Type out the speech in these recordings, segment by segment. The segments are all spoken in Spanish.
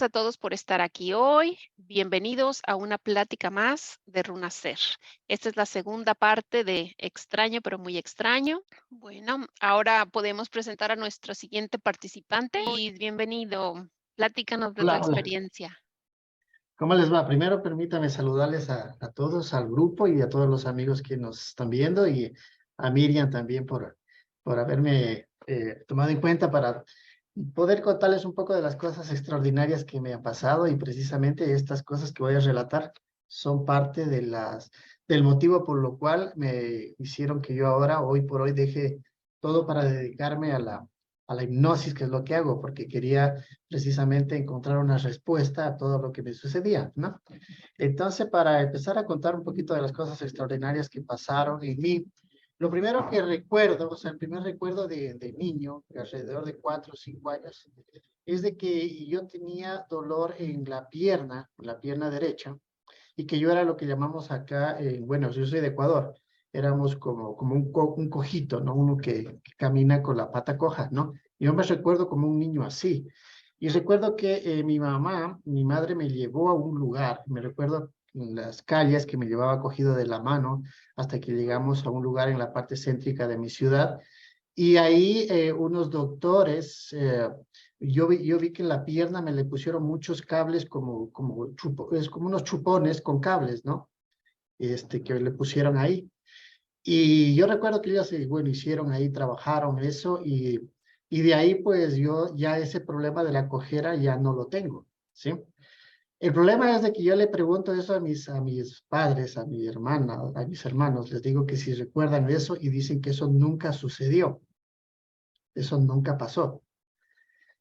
Gracias a todos por estar aquí hoy. Bienvenidos a una plática más de Runacer. Esta es la segunda parte de Extraño, pero muy extraño. Bueno, ahora podemos presentar a nuestro siguiente participante y bienvenido. Platícanos de tu Hola, hola. experiencia. ¿Cómo les va? Primero, permítame saludarles a todos, al grupo y a todos los amigos que nos están viendo y a Miriam también por haberme tomado en cuenta para poder contarles un poco de las cosas extraordinarias que me han pasado y precisamente estas cosas que voy a relatar son parte del motivo por lo cual me hicieron que yo ahora, hoy por hoy, deje todo para dedicarme a la hipnosis, que es lo que hago, porque quería precisamente encontrar una respuesta a todo lo que me sucedía, ¿no? Entonces, para empezar a contar un poquito de las cosas extraordinarias que pasaron en mí, lo primero que recuerdo, o sea, el primer recuerdo de niño, de alrededor de 4 o 5 años, es de que yo tenía dolor en la pierna derecha, y que yo era lo que llamamos acá, bueno, yo soy de Ecuador, éramos como un cojito, ¿no? Uno que camina con la pata coja, ¿no? Yo me recuerdo como un niño así. Y recuerdo que mi madre me llevó a un lugar, me recuerdo en las calles que me llevaba cogido de la mano hasta que llegamos a un lugar en la parte céntrica de mi ciudad. Y ahí unos doctores, yo vi que en la pierna me le pusieron muchos cables es como unos chupones con cables, ¿no? Que le pusieron ahí. Y yo recuerdo que ellos, bueno, hicieron ahí, trabajaron eso y de ahí pues yo ya ese problema de la cojera ya no lo tengo, ¿sí? El problema es de que yo le pregunto eso a mis padres, a mi hermana, a mis hermanos, les digo que si recuerdan eso y dicen que eso nunca sucedió, eso nunca pasó.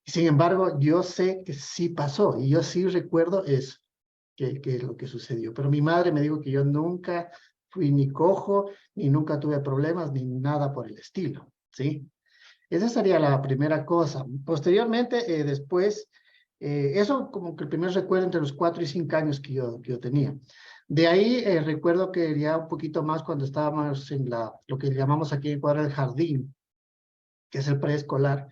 Sin embargo, yo sé que sí pasó y yo sí recuerdo eso, que es lo que sucedió. Pero mi madre me dijo que yo nunca fui ni cojo, ni nunca tuve problemas, ni nada por el estilo, ¿sí? Esa sería la primera cosa. Posteriormente, después, eso como que el primer recuerdo entre los 4 y 5 años que yo tenía. De ahí recuerdo que ya un poquito más cuando estábamos en lo que llamamos aquí en Ecuador el jardín, que es el preescolar.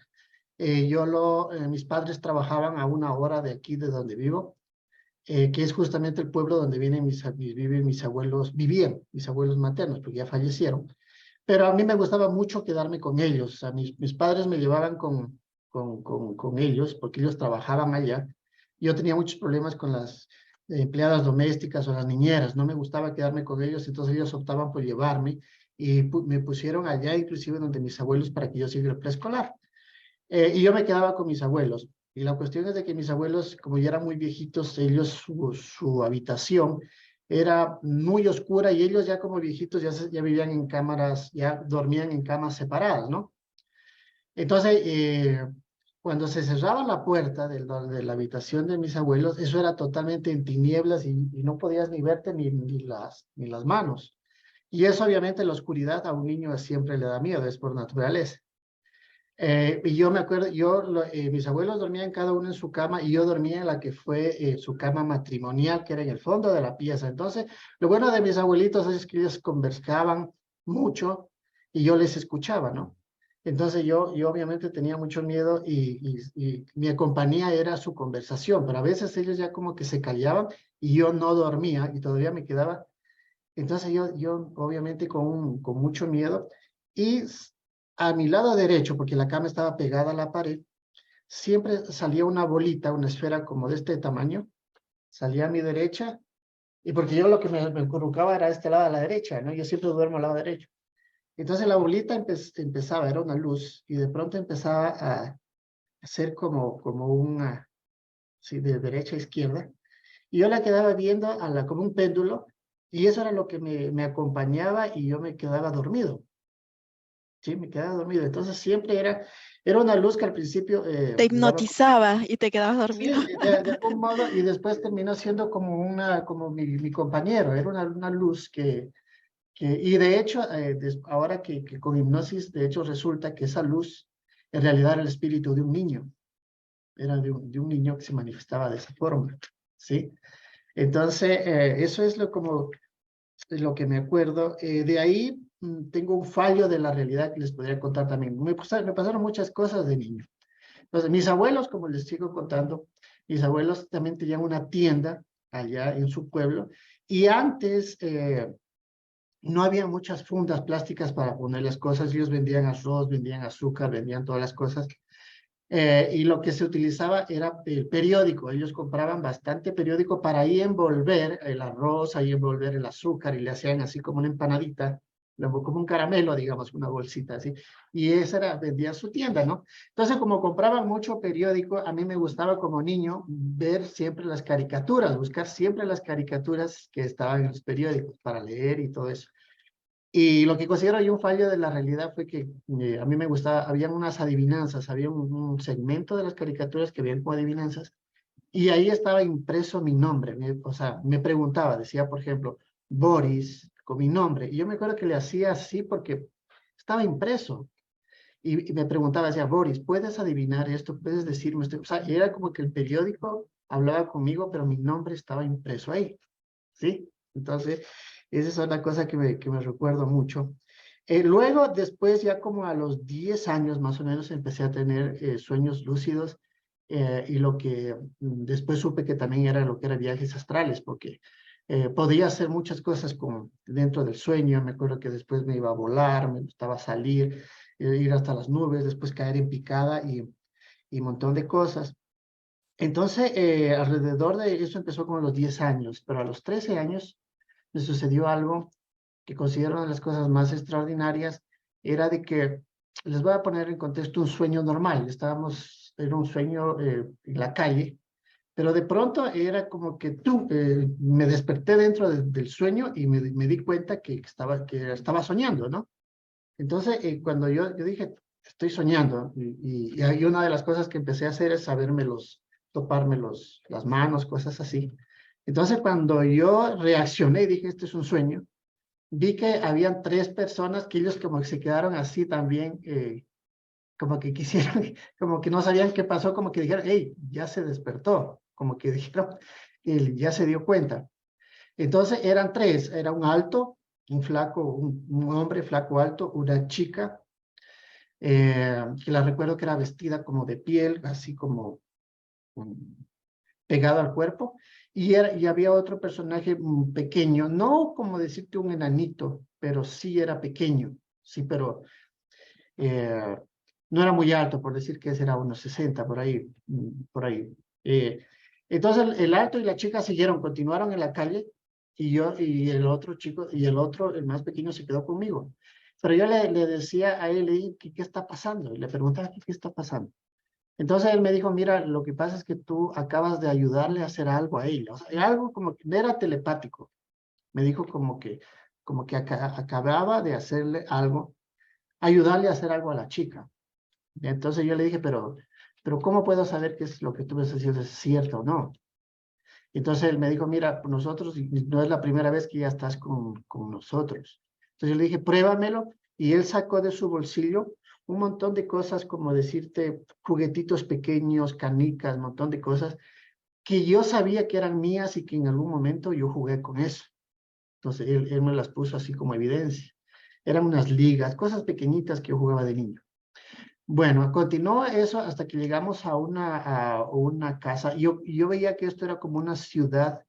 Mis padres trabajaban a 1 hora de aquí, de donde vivo, que es justamente el pueblo donde viven vivían mis abuelos maternos, porque ya fallecieron. Pero a mí me gustaba mucho quedarme con ellos. O sea, mis padres me llevaban con ellos, porque ellos trabajaban allá. Yo tenía muchos problemas con las empleadas domésticas o las niñeras. No me gustaba quedarme con ellos, entonces ellos optaban por llevarme y me pusieron allá, inclusive donde mis abuelos, para que yo siguiera el preescolar. Y yo me quedaba con mis abuelos. Y la cuestión es de que mis abuelos, como ya eran muy viejitos, su habitación era muy oscura y ellos ya como viejitos ya vivían en cámaras, ya dormían en camas separadas, ¿no? Entonces, cuando se cerraba la puerta de la habitación de mis abuelos, eso era totalmente en tinieblas y no podías ni verte ni las manos. Y eso obviamente la oscuridad a un niño siempre le da miedo, es por naturaleza. Y yo me acuerdo, mis abuelos dormían cada uno en su cama y yo dormía en la que fue su cama matrimonial, que era en el fondo de la pieza. Entonces, lo bueno de mis abuelitos es que ellos conversaban mucho y yo les escuchaba, ¿no? Entonces yo obviamente tenía mucho miedo y mi compañía era su conversación, pero a veces ellos ya como que se callaban y yo no dormía y todavía me quedaba. Entonces yo obviamente con mucho miedo y a mi lado derecho, porque la cama estaba pegada a la pared, siempre salía una bolita, una esfera como de este tamaño, salía a mi derecha y porque yo lo que me colocaba era este lado a la derecha, ¿no? Yo siempre duermo al lado derecho. Entonces la bolita empezaba, era una luz y de pronto empezaba a hacer como una, sí, de derecha a izquierda. Y yo la quedaba viendo como un péndulo y eso era lo que me acompañaba y yo me quedaba dormido. Sí, me quedaba dormido. Entonces siempre era una luz que al principio Te me daba, hipnotizaba y te quedabas sí, dormido. de algún modo, y después terminó siendo como mi compañero. Era una luz y de hecho, ahora que con hipnosis, de hecho resulta que esa luz en realidad era el espíritu de un niño. Era de un niño que se manifestaba de esa forma, ¿sí? Entonces, eso es lo que me acuerdo. De ahí tengo un fallo de la realidad que les podría contar también. Me pasaron muchas cosas de niño. Entonces, mis abuelos, como les sigo contando, Mis abuelos también tenían una tienda allá en su pueblo, y antes no había muchas fundas plásticas para poner las cosas. Ellos vendían arroz, vendían azúcar, vendían todas las cosas. Y lo que se utilizaba era el periódico. Ellos compraban bastante periódico para ahí envolver el arroz, ahí envolver el azúcar, y le hacían así como una empanadita, como un caramelo, digamos, una bolsita así. Y esa era, vendía su tienda, ¿no? Entonces, como compraban mucho periódico, a mí me gustaba como niño ver siempre las caricaturas, buscar siempre las caricaturas que estaban en los periódicos para leer y todo eso. Y lo que considero yo un fallo de la realidad fue que a mí me gustaba, habían unas adivinanzas, había un segmento de las caricaturas que habían como adivinanzas, y ahí estaba impreso mi nombre. O sea, me preguntaba, decía, por ejemplo, Boris, con mi nombre, y yo me acuerdo que le hacía así porque estaba impreso, y me preguntaba, decía, Boris, ¿puedes adivinar esto? ¿Puedes decirme esto? O sea, era como que el periódico hablaba conmigo, pero mi nombre estaba impreso ahí, ¿sí? Entonces, esa es una cosa que me recuerdo mucho. Luego, después, ya como a los 10 años más o menos, empecé a tener sueños lúcidos, y lo que después supe que también era lo que era viajes astrales, porque podía hacer muchas cosas con, dentro del sueño. Me acuerdo que después me iba a volar, me gustaba salir, ir hasta las nubes, después caer en picada y un montón de cosas. Entonces, alrededor de eso empezó como a los 10 años, pero a los 13 años me sucedió algo que considero una de las cosas más extraordinarias. Era de que, les voy a poner en contexto un sueño normal. Era un sueño en la calle, pero de pronto era como que me desperté dentro del sueño y me di cuenta que estaba soñando, ¿no? Entonces, cuando yo dije, estoy soñando, y ahí una de las cosas que empecé a hacer es toparme las manos, cosas así. Entonces, cuando yo reaccioné y dije, este es un sueño, vi que habían 3 personas que ellos como que se quedaron así también, como que quisieron, como que no sabían qué pasó, como que dijeron, hey, ya se despertó, como que dijeron, él ya se dio cuenta. Entonces eran 3, era un alto, un flaco, un hombre flaco alto, una chica, que la recuerdo que era vestida como de piel, así como pegado al cuerpo, y había otro personaje pequeño, no como decirte un enanito, pero sí era pequeño, sí, pero eh, no era muy alto, por decir que ese era unos 60, por ahí, por ahí. Entonces el alto y la chica siguieron, continuaron en la calle, y el otro chico, el más pequeño, se quedó conmigo. Pero yo le decía a él, le dije, ¿qué está pasando? Y le preguntaba, ¿qué está pasando? Entonces él me dijo, mira, lo que pasa es que tú acabas de ayudarle a hacer algo a él. O sea, era algo como que no era telepático. Me dijo como que acababa de hacerle algo, ayudarle a hacer algo a la chica. Entonces yo le dije, pero ¿cómo puedo saber que es lo que tú me estás diciendo es cierto o no? Entonces él me dijo, mira, nosotros, y no es la primera vez que ya estás con nosotros. Entonces yo le dije, pruébamelo, y él sacó de su bolsillo un montón de cosas, como decirte, juguetitos pequeños, canicas, un montón de cosas que yo sabía que eran mías y que en algún momento yo jugué con eso. Entonces él me las puso así como evidencia. Eran unas ligas, cosas pequeñitas que yo jugaba de niño. Bueno, continuó eso hasta que llegamos a una casa. Yo veía que esto era como una ciudad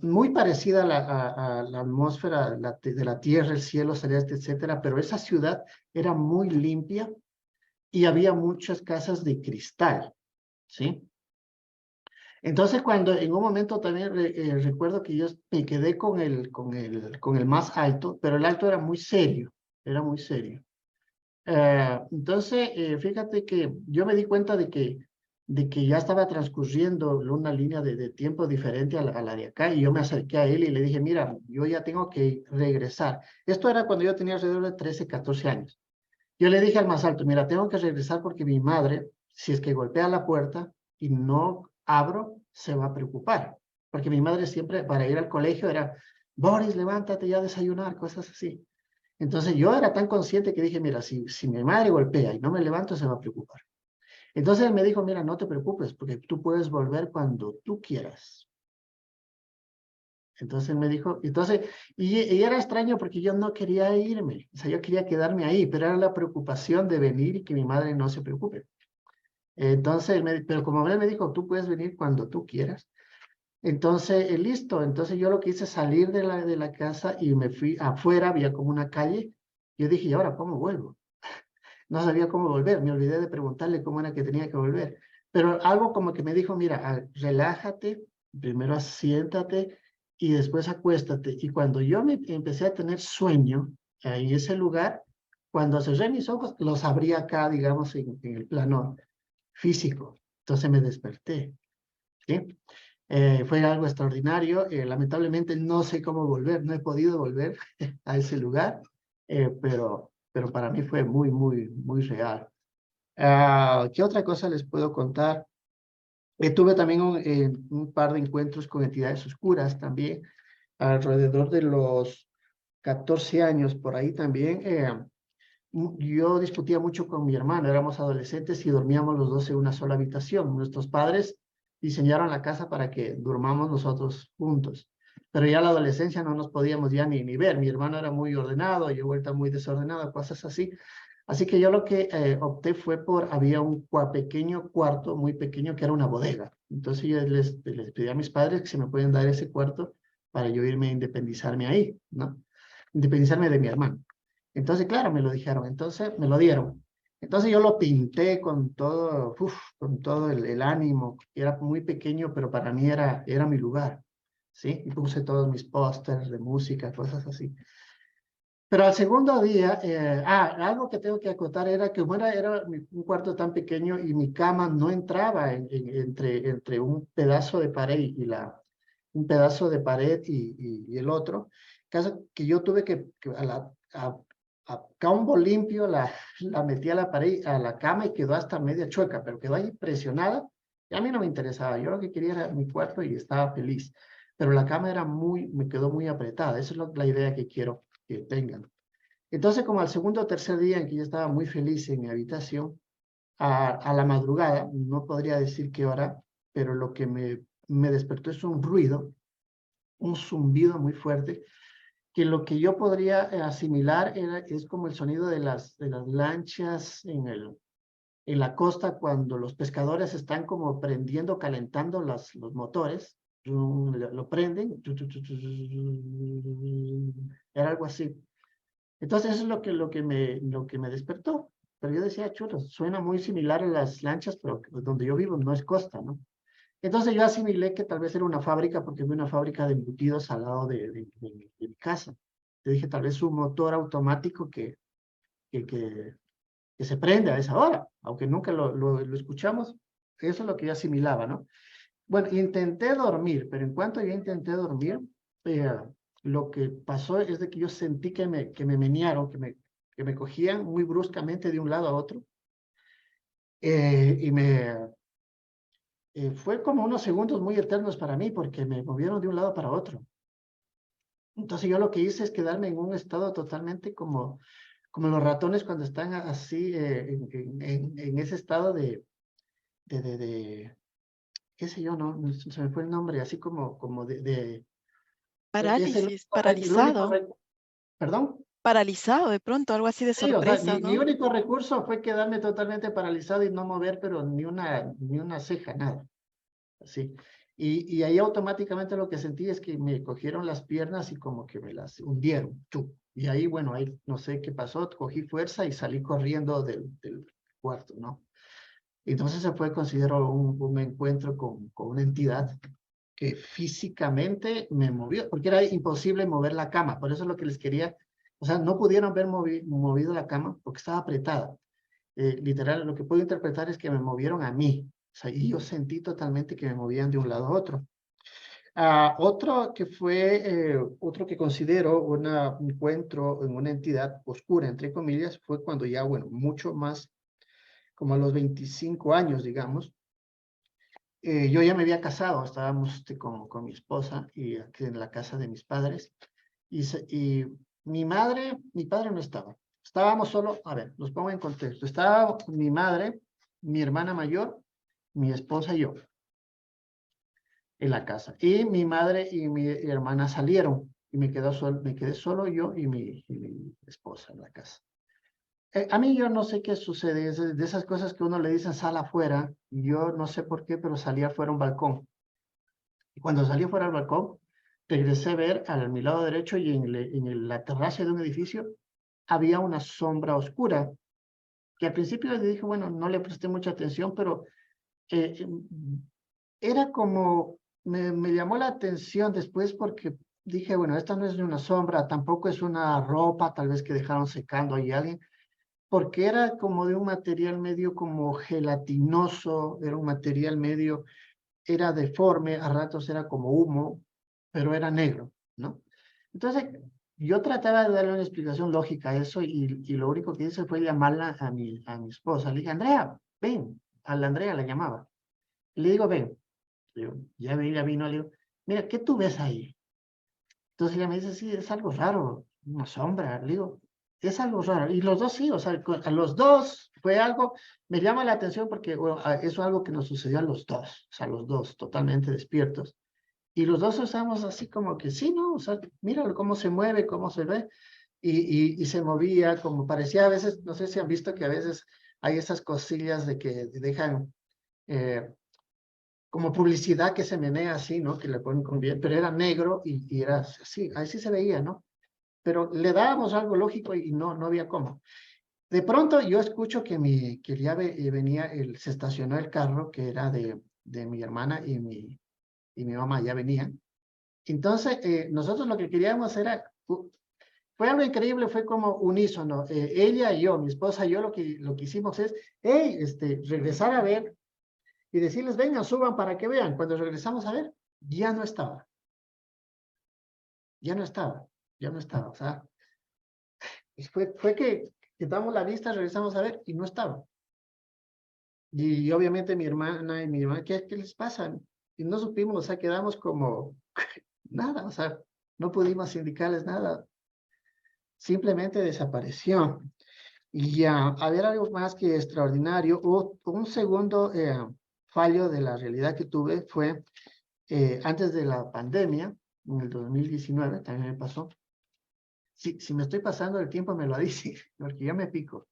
muy parecida a la atmósfera de la tierra, el cielo celeste, etcétera, pero esa ciudad era muy limpia y había muchas casas de cristal, ¿sí? Entonces, cuando en un momento también recuerdo que yo me quedé con el más alto, pero el alto era muy serio, era muy serio. Entonces, fíjate que yo me di cuenta de que ya estaba transcurriendo una línea de tiempo diferente a la de acá, y yo me acerqué a él y le dije, mira, yo ya tengo que regresar. Esto era cuando yo tenía alrededor de 13, 14 años. Yo le dije al más alto, mira, tengo que regresar porque mi madre, si es que golpea la puerta y no abro, se va a preocupar. Porque mi madre siempre, para ir al colegio, era, Boris, levántate ya a desayunar, cosas así. Entonces yo era tan consciente que dije, mira, si mi madre golpea y no me levanto, se va a preocupar. Entonces él me dijo, mira, no te preocupes, porque tú puedes volver cuando tú quieras. Entonces él me dijo, y era extraño porque yo no quería irme, o sea, yo quería quedarme ahí, pero era la preocupación de venir y que mi madre no se preocupe. Entonces, pero como él me dijo, tú puedes venir cuando tú quieras. Entonces, listo. Entonces yo lo que hice es salir de la casa y me fui afuera, había como una calle. Yo dije, ¿y ahora cómo vuelvo? No sabía cómo volver, me olvidé de preguntarle cómo era que tenía que volver. Pero algo como que me dijo, mira, relájate, primero siéntate y después acuéstate. Y cuando yo me empecé a tener sueño en ese lugar, cuando cerré mis ojos, los abrí acá, digamos, en el plano físico. Entonces me desperté, ¿sí? Fue algo extraordinario. Lamentablemente no sé cómo volver, no he podido volver a ese lugar, pero para mí fue muy, muy, muy real. ¿Qué otra cosa les puedo contar? Tuve también un par de encuentros con entidades oscuras también, alrededor de los 14 años, por ahí también. Yo discutía mucho con mi hermano, éramos adolescentes y dormíamos los dos en una sola habitación. Nuestros padres diseñaron la casa para que durmamos nosotros juntos, pero ya en la adolescencia no nos podíamos ya ni ver. Mi hermano era muy ordenado, yo vuelta muy desordenado, cosas así. Así que yo lo que opté fue había un pequeño cuarto, muy pequeño, que era una bodega. Entonces yo les pedí a mis padres que se me pueden dar ese cuarto para yo irme a independizarme ahí, ¿no? Independizarme de mi hermano. Entonces, claro, me lo dijeron, entonces me lo dieron. Entonces yo lo pinté con todo, con todo el ánimo. Era muy pequeño, pero para mí era mi lugar, ¿sí? Y puse todos mis pósters de música, cosas así. Pero al segundo día, algo que tengo que acotar era que como era un cuarto tan pequeño y mi cama no entraba entre un pedazo de pared un pedazo de pared y el otro, caso que yo tuve que a combo limpio la metí a la pared, a la cama y quedó hasta media chueca, pero quedó ahí presionada y a mí no me interesaba. Yo lo que quería era mi cuarto y estaba feliz. Pero la cama me quedó muy apretada. Esa es la idea que quiero que tengan. Entonces, como al segundo o tercer día en que yo estaba muy feliz en mi habitación, a la madrugada, no podría decir qué hora, pero lo que me despertó es un ruido, un zumbido muy fuerte, que lo que yo podría asimilar es como el sonido de las lanchas en la costa cuando los pescadores están como prendiendo, calentando los motores, lo prenden, era algo así. Entonces eso es lo que me despertó. Pero yo decía, chulo, suena muy similar a las lanchas, pero donde yo vivo no es costa, ¿no? Entonces yo asimilé que tal vez era una fábrica, porque vi una fábrica de embutidos al lado de mi casa. Yo dije, tal vez un motor automático que, que, que se prende a esa hora, aunque nunca lo escuchamos. Eso es lo que yo asimilaba, ¿no? Bueno, intenté dormir, pero en cuanto yo intenté dormir, eh, lo que pasó es de que yo sentí que me menearon, que me cogían muy bruscamente de un lado a otro, y fue como unos segundos muy eternos para mí, porque me movieron de un lado para otro. Entonces yo lo que hice es quedarme en un estado totalmente como los ratones cuando están así, en ese estado de, qué sé yo, no, se me fue el nombre, así como es Parálisis, el único, paralizado, perdón. paralizado de pronto, algo así de Sí, o sea, sorpresa, mi ¿no? único recurso fue quedarme totalmente paralizado y no mover, pero ni una ceja, nada. Así. Y ahí automáticamente lo que sentí es que me cogieron las piernas y como que me las hundieron. ¡Tú! Y ahí, bueno, ahí no sé qué pasó, cogí fuerza y salí corriendo del cuarto, ¿no? Entonces se fue, considero, un encuentro con una entidad que físicamente me movió, porque era imposible mover la cama. Por eso es lo que les quería, o sea, no pudieron haber movido la cama porque estaba apretada. Literal, lo que puedo interpretar es que me movieron a mí. O sea, y yo sentí totalmente que me movían de un lado a otro. Otro que considero un encuentro en una entidad oscura, entre comillas, fue cuando ya, bueno, mucho más, como a los 25 años, digamos, yo ya me había casado, estábamos con mi esposa y aquí en la casa de mis padres. Y mi padre no estaba. Estábamos solo, a ver, los pongo en contexto. Estaba mi madre, mi hermana mayor, mi esposa y yo en la casa. Y mi madre y mi hermana salieron y me quedé solo yo y mi esposa en la casa. A mí yo no sé qué sucede, es de esas cosas que uno le dicen sal afuera, y yo no sé por qué, pero salí afuera a un balcón. Y cuando salí fuera al balcón, regresé a ver a mi lado derecho y la terraza de un edificio había una sombra oscura, que al principio le dije, bueno, no le presté mucha atención, pero eh, era como, me llamó la atención después porque dije, bueno, esta no es de una sombra, tampoco es una ropa, tal vez que dejaron secando ahí alguien, porque era como de un material medio como gelatinoso, era un material medio, era deforme, a ratos era como humo, pero era negro, ¿no? Entonces, yo trataba de darle una explicación lógica a eso y lo único que hice fue llamarla a mi esposa. Le dije, Andrea, ven, a la Andrea la llamaba. Le digo, ven, le digo, ya vino, le digo, mira, ¿qué tú ves ahí? Entonces ella me dice, sí, es algo raro, una sombra. Le digo, es algo raro. Y los dos sí, o sea, a los dos fue algo, me llama la atención porque bueno, eso es algo que nos sucedió a los dos, o sea, los dos totalmente despiertos. Y los dos estamos así como que sí, ¿no? O sea, míralo cómo se mueve, cómo se ve. Y se movía, como parecía a veces, no sé si han visto que a veces hay esas cosillas de que dejan como publicidad que se menea así, ¿no? Que le ponen con bien, pero era negro y era así, así se veía, ¿no? Pero le dábamos algo lógico y no había cómo. De pronto yo escucho que ya venía, se estacionó el carro que era de mi hermana y mi mamá ya venían. Entonces, nosotros lo que queríamos era, fue algo increíble, fue como unísono. Ella y yo, mi esposa y yo, lo que hicimos es, hey, regresar a ver y decirles, vengan, suban para que vean. Cuando regresamos a ver, ya no estaba. Ya no estaba. Ya no estaba. O sea, fue que quitamos la vista, regresamos a ver y no estaba. Y obviamente mi hermana y mi hermana, ¿qué les pasa? Y no supimos, o sea, quedamos como nada, o sea, no pudimos indicarles nada. Simplemente desapareció. Y a ver algo más que extraordinario, un segundo fallo de la realidad que tuve fue antes de la pandemia, en el 2019, también me pasó. Si me estoy pasando el tiempo, me lo dice, porque ya me pico.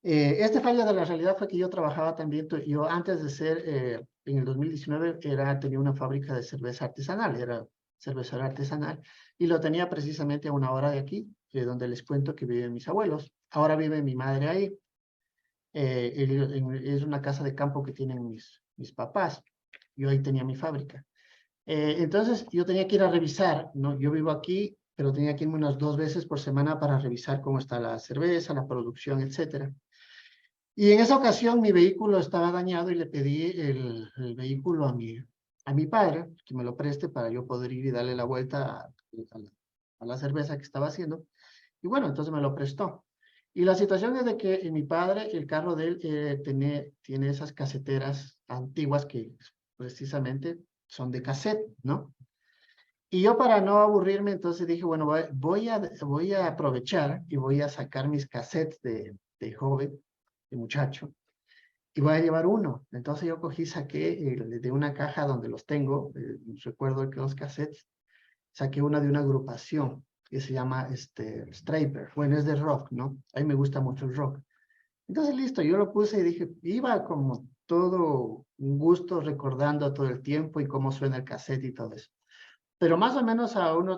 Este fallo de la realidad fue que yo trabajaba también, yo antes de ser, en el 2019, tenía una fábrica de cerveza artesanal, era cervecera artesanal, y lo tenía precisamente a una hora de aquí, donde les cuento que viven mis abuelos. Ahora vive mi madre ahí. Es una casa de campo que tienen mis papás. Yo ahí tenía mi fábrica. Entonces, yo tenía que ir a revisar, ¿no? Yo vivo aquí, pero tenía que irme unas 2 veces por semana para revisar cómo está la cerveza, la producción, etcétera. Y en esa ocasión mi vehículo estaba dañado y le pedí el vehículo a mi padre, que me lo preste para yo poder ir y darle la vuelta a la cerveza que estaba haciendo. Y bueno, entonces me lo prestó. Y la situación es de que mi padre, el carro de él, tiene esas caseteras antiguas que precisamente son de cassette, ¿no? Y yo para no aburrirme, entonces dije, bueno, voy a aprovechar y voy a sacar mis cassettes de joven, de muchacho, y voy a llevar uno. Entonces yo saqué de una caja donde los tengo, recuerdo que los cassettes, saqué una de una agrupación que se llama Stryper. Bueno, es de rock, ¿no? A mí me gusta mucho el rock. Entonces, listo, yo lo puse y dije, iba como todo un gusto recordando todo el tiempo y cómo suena el cassette y todo eso. Pero más o menos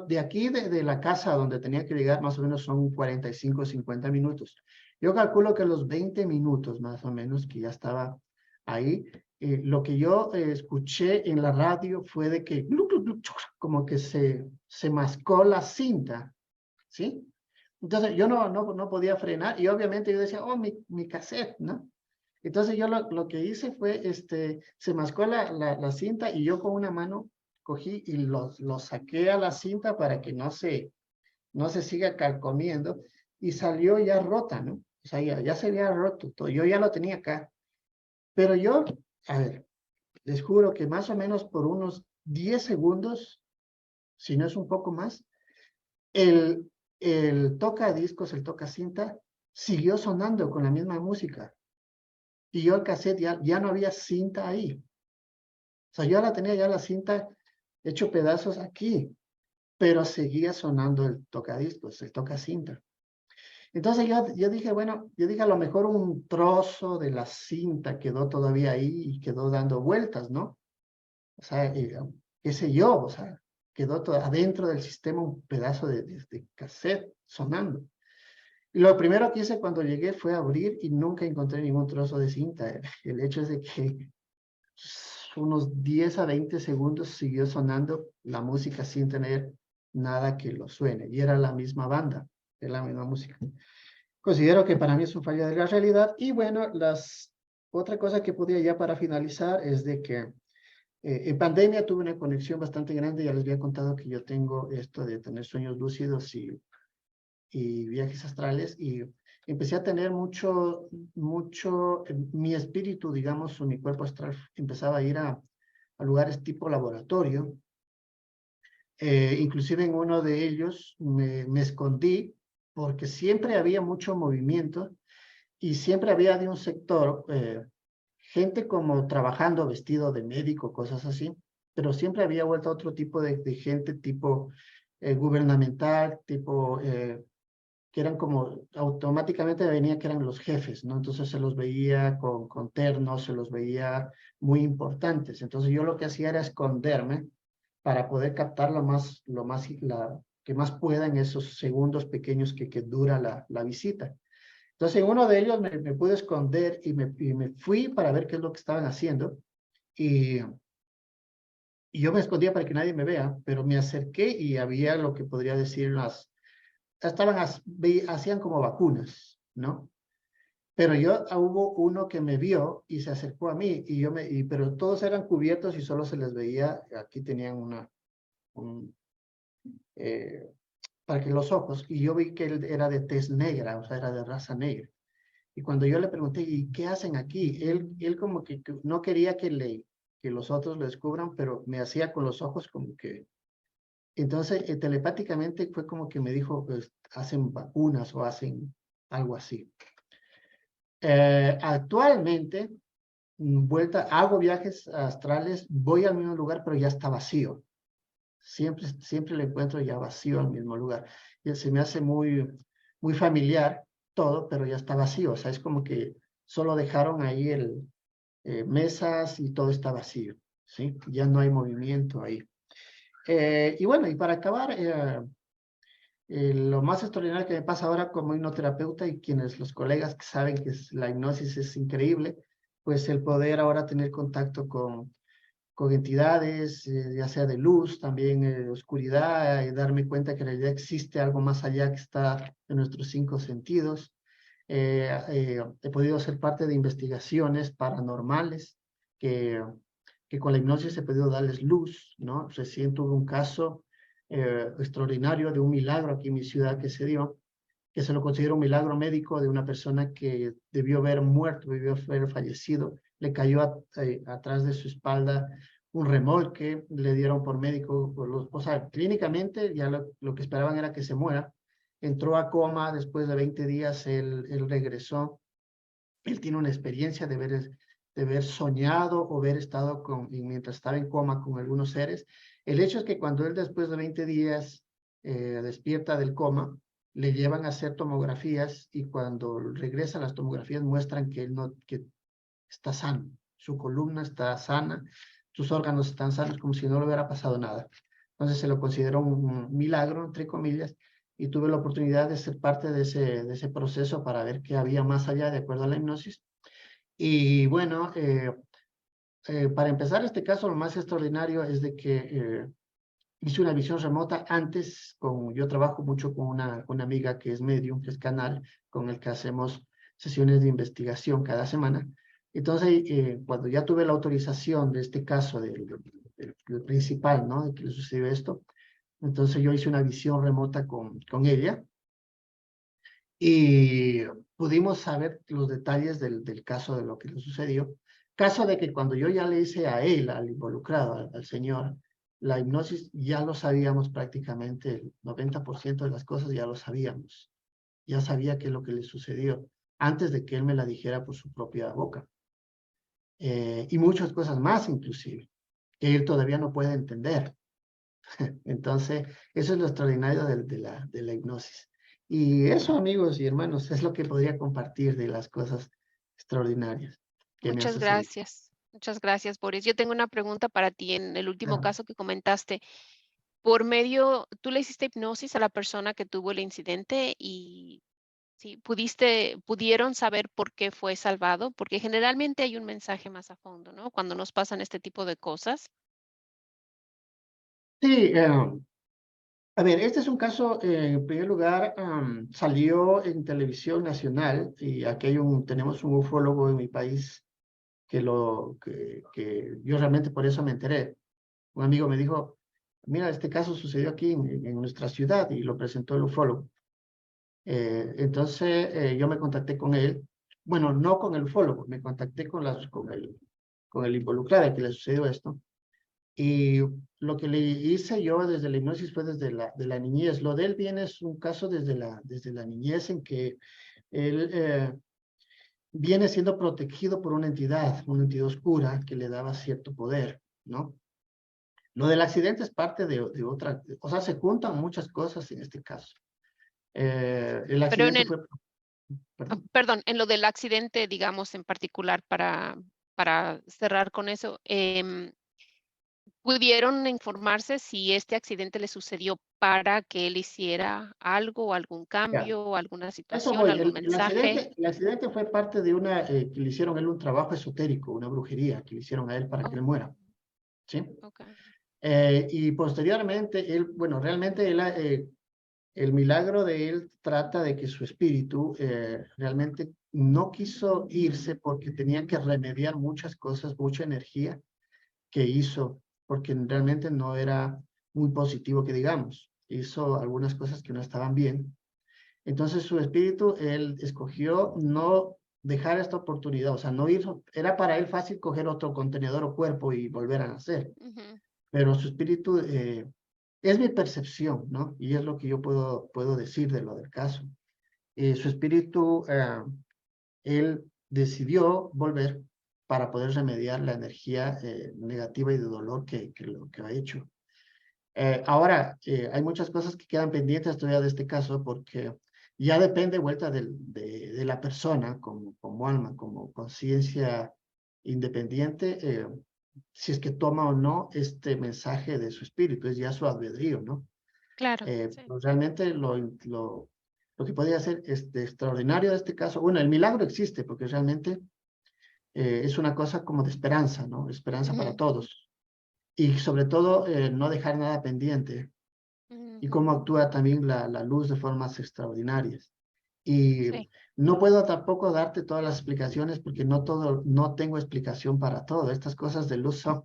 de aquí de la casa donde tenía que llegar, más o menos son 45, 50 minutos. Yo calculo que los 20 minutos más o menos que ya estaba ahí, lo que yo escuché en la radio fue de que como que se mascó la cinta, ¿sí? Entonces yo no podía frenar y obviamente yo decía, oh, mi cassette, ¿no? Entonces yo lo que hice fue, se mascó la cinta y yo con una mano cogí y lo saqué a la cinta para que no se siga carcomiendo y salió ya rota, ¿no? O sea, ya se había roto todo. Yo ya lo tenía acá. Pero yo, a ver, les juro que más o menos por unos 10 segundos, si no es un poco más, el, el tocadiscos, el tocacinta, siguió sonando con la misma música. Y yo el cassette ya no había cinta ahí. O sea, yo la tenía ya la cinta hecho pedazos aquí, pero seguía sonando el tocadiscos, el tocacinta. Entonces yo dije, bueno, yo dije a lo mejor un trozo de la cinta quedó todavía ahí y quedó dando vueltas, ¿no? O sea, qué sé yo, o sea, quedó adentro del sistema un pedazo de cassette sonando. Y lo primero que hice cuando llegué fue abrir y nunca encontré ningún trozo de cinta. El hecho es de que unos 10 a 20 segundos siguió sonando la música sin tener nada que lo suene. Y era la misma banda, era la misma música. Considero que para mí es un fallo de la realidad. Y bueno, otra cosa que podía ya para finalizar es de que en pandemia tuve una conexión bastante grande. Ya les había contado que yo tengo esto de tener sueños lúcidos y viajes astrales. Y empecé a tener mi espíritu, digamos, o mi cuerpo astral empezaba a ir a lugares tipo laboratorio. Inclusive en uno de ellos me escondí porque siempre había mucho movimiento y siempre había de un sector gente como trabajando vestido de médico, cosas así, pero siempre había vuelto a otro tipo de gente tipo gubernamental, tipo que eran como automáticamente venía que eran los jefes, ¿no? Entonces se los veía con ternos, se los veía muy importantes. Entonces yo lo que hacía era esconderme para poder captar que más pueda en esos segundos pequeños que dura la visita. Entonces, en uno de ellos me pude esconder y me fui para ver qué es lo que estaban haciendo. Y yo me escondía para que nadie me vea, pero me acerqué y había lo que podría decir hacían como vacunas, ¿no? Pero hubo uno que me vio y se acercó a mí, pero todos eran cubiertos y solo se les veía, aquí tenían un, eh, para que los ojos, y yo vi que él era de tez negra, o sea, era de raza negra. Y cuando yo le pregunté, ¿y qué hacen aquí? Él como que no quería que los otros lo descubran, pero me hacía con los ojos como que... Entonces, telepáticamente fue como que me dijo, pues, hacen vacunas o hacen algo así. Actualmente, hago viajes astrales, voy al mismo lugar, pero ya está vacío. Siempre lo encuentro ya vacío al mismo lugar. Y se me hace muy familiar todo, pero ya está vacío. O sea, es como que solo dejaron ahí mesas y todo está vacío, ¿sí? Ya no hay movimiento ahí. Y bueno, y para acabar, lo más extraordinario que me pasa ahora como hipnoterapeuta y los colegas que saben que la hipnosis es increíble, pues el poder ahora tener contacto con entidades, ya sea de luz, también de oscuridad, darme cuenta que en realidad existe algo más allá que está en nuestros 5 sentidos. He podido ser parte de investigaciones paranormales que con la hipnosis he podido darles luz, ¿no? Recién tuve un caso extraordinario de un milagro aquí en mi ciudad que se dio, que se lo considero un milagro médico de una persona que debió haber muerto, debió haber fallecido. Le cayó atrás de su espalda un remolque, le dieron por médico, o sea, clínicamente ya lo que esperaban era que se muera. Entró a coma, después de 20 días él regresó. Él tiene una experiencia de haber soñado o haber estado mientras estaba en coma con algunos seres. El hecho es que cuando él después de 20 días despierta del coma, le llevan a hacer tomografías y cuando regresa las tomografías muestran que está sano, su columna está sana, sus órganos están sanos como si no le hubiera pasado nada. Entonces se lo consideró un milagro, entre comillas, y tuve la oportunidad de ser parte de ese proceso para ver qué había más allá de acuerdo a la hipnosis. Y bueno, para empezar este caso, lo más extraordinario es de que hice una visión remota antes, yo trabajo mucho con una amiga que es medium, que es canal, con el que hacemos sesiones de investigación cada semana. Entonces, cuando ya tuve la autorización de este caso, del principal, ¿no? De que le sucedió esto, entonces yo hice una visión remota con ella y pudimos saber los detalles del caso de lo que le sucedió. Caso de que cuando yo ya le hice a él, al involucrado, al señor, la hipnosis, ya lo sabíamos prácticamente, el 90% de las cosas ya lo sabíamos. Ya sabía qué es lo que le sucedió, antes de que él me la dijera por su propia boca. Y muchas cosas más, inclusive, que él todavía no puede entender. Entonces, eso es lo extraordinario de la hipnosis. Y eso, amigos y hermanos, es lo que podría compartir de las cosas extraordinarias que me han Muchas sucedido. gracias. Muchas gracias, Boris. Yo tengo una pregunta para ti en el último Claro. caso que comentaste. Por medio, tú le hiciste hipnosis a la persona que tuvo el incidente y sí, pudieron saber por qué fue salvado, porque generalmente hay un mensaje más a fondo, ¿no? Cuando nos pasan este tipo de cosas. Sí, a ver, este es un caso, en primer lugar, salió en televisión nacional y aquí tenemos un ufólogo en mi país que yo realmente por eso me enteré. Un amigo me dijo, mira, este caso sucedió aquí en nuestra ciudad y lo presentó el ufólogo. Entonces yo me contacté con él, bueno, no con el ufólogo, me contacté con el involucrado al que le sucedió esto. Y lo que le hice yo desde la hipnosis fue desde de la niñez. Lo de él viene es un caso desde la niñez en que él viene siendo protegido por una entidad oscura que le daba cierto poder, ¿no? Lo del accidente es parte de otra, o sea, se juntan muchas cosas en este caso. El Pero en accidente el, fue, perdón. perdón, en lo del accidente, digamos, en particular, para cerrar con eso, ¿pudieron informarse si este accidente le sucedió para que él hiciera algo, algún Ya, cambio, alguna eso situación, voy. algún mensaje? El accidente fue parte de una, que le hicieron a él un trabajo esotérico, una brujería que le hicieron a él para que Oh, él muera, ¿sí? okay. Y posteriormente, él, bueno, realmente el milagro de él trata de que su espíritu realmente no quiso irse porque tenía que remediar muchas cosas, mucha energía que hizo, porque realmente no era muy positivo que digamos. Hizo algunas cosas que no estaban bien. Entonces su espíritu, él escogió no dejar esta oportunidad, o sea, no ir, era para él fácil coger otro contenedor o cuerpo y volver a nacer, Ujú. pero su espíritu, es mi percepción, ¿no? Y es lo que yo puedo decir de lo del caso. Su espíritu, él decidió volver para poder remediar la energía negativa y de dolor que lo que ha hecho. Ahora, hay muchas cosas que quedan pendientes todavía de este caso porque ya depende vuelta de la persona como alma, como conciencia independiente, si es que toma o no este mensaje de su espíritu, es ya su albedrío, ¿no? Claro, sí. Pues realmente lo que podría ser extraordinario de este caso, bueno, el milagro existe porque realmente es una cosa como de esperanza, ¿no? Esperanza para Ujú, todos. Y sobre todo, no dejar nada pendiente y ujú. cómo actúa también la luz de formas extraordinarias. Y Sí. no puedo tampoco darte todas las explicaciones porque no tengo explicación para todo. Estas cosas de luz son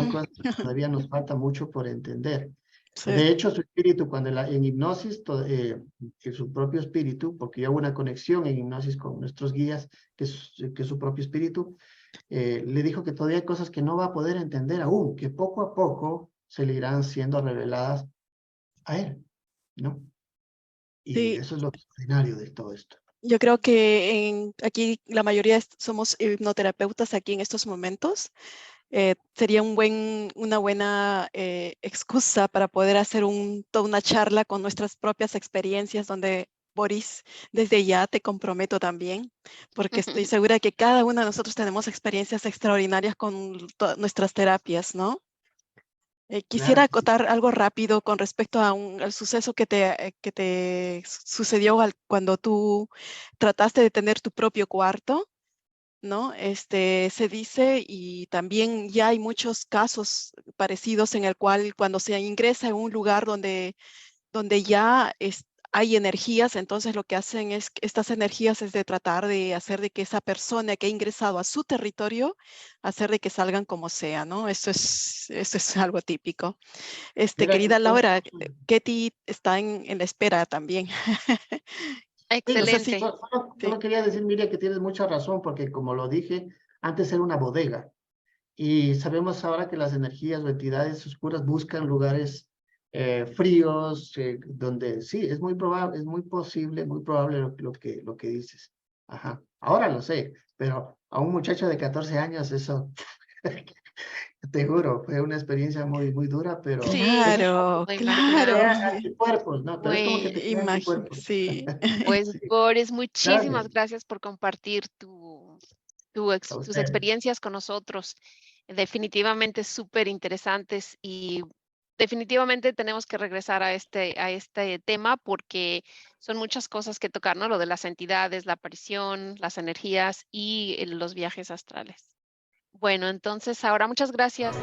cosas que todavía nos falta mucho por entender. Sí, De hecho, su espíritu, cuando en hipnosis, en su propio espíritu, porque yo hago una conexión en hipnosis con nuestros guías, que es su propio espíritu, le dijo que todavía hay cosas que no va a poder entender aún, que poco a poco se le irán siendo reveladas a él, ¿no? Y sí. eso es lo extraordinario de todo esto. Yo creo que aquí la mayoría somos hipnoterapeutas aquí en estos momentos. Sería una buena excusa para poder hacer toda una charla con nuestras propias experiencias donde Boris, desde ya te comprometo también, porque estoy segura que cada uno de nosotros tenemos experiencias extraordinarias con nuestras terapias, ¿no? Quisiera Claro que sí. acotar algo rápido con respecto al suceso que te sucedió cuando tú trataste de tener tu propio cuarto, ¿no? Se dice y también ya hay muchos casos parecidos en el cual cuando se ingresa en un lugar donde ya hay energías, entonces lo que hacen es, estas energías es de tratar de hacer de que esa persona que ha ingresado a su territorio, hacer de que salgan como sea, ¿no? Eso es algo típico. Mira, Querida Laura, Ketty está en la espera también. No sé si, Excelente. sí, solo quería decir, Miriam, que tienes mucha razón, porque como lo dije, antes era una bodega. Y sabemos ahora que las energías o entidades oscuras buscan lugares fríos, donde sí, es muy posible, muy probable lo que dices. Ajá. Ahora lo sé, pero a un muchacho de 14 años eso Te juro, fue una experiencia muy, muy dura, pero Sí, es Claro, puedo claro. imaginar. crea anticuerpos, ¿no? Pero es como que Bueno, te crea anticuerpos. Sí. pues Sí, Boris, muchísimas gracias gracias por compartir a tus ustedes. experiencias con nosotros. Definitivamente súper interesantes y definitivamente tenemos que regresar a este tema porque son muchas cosas que tocar, ¿no? Lo de las entidades, la aparición, las energías y los viajes astrales. Bueno, entonces ahora muchas gracias.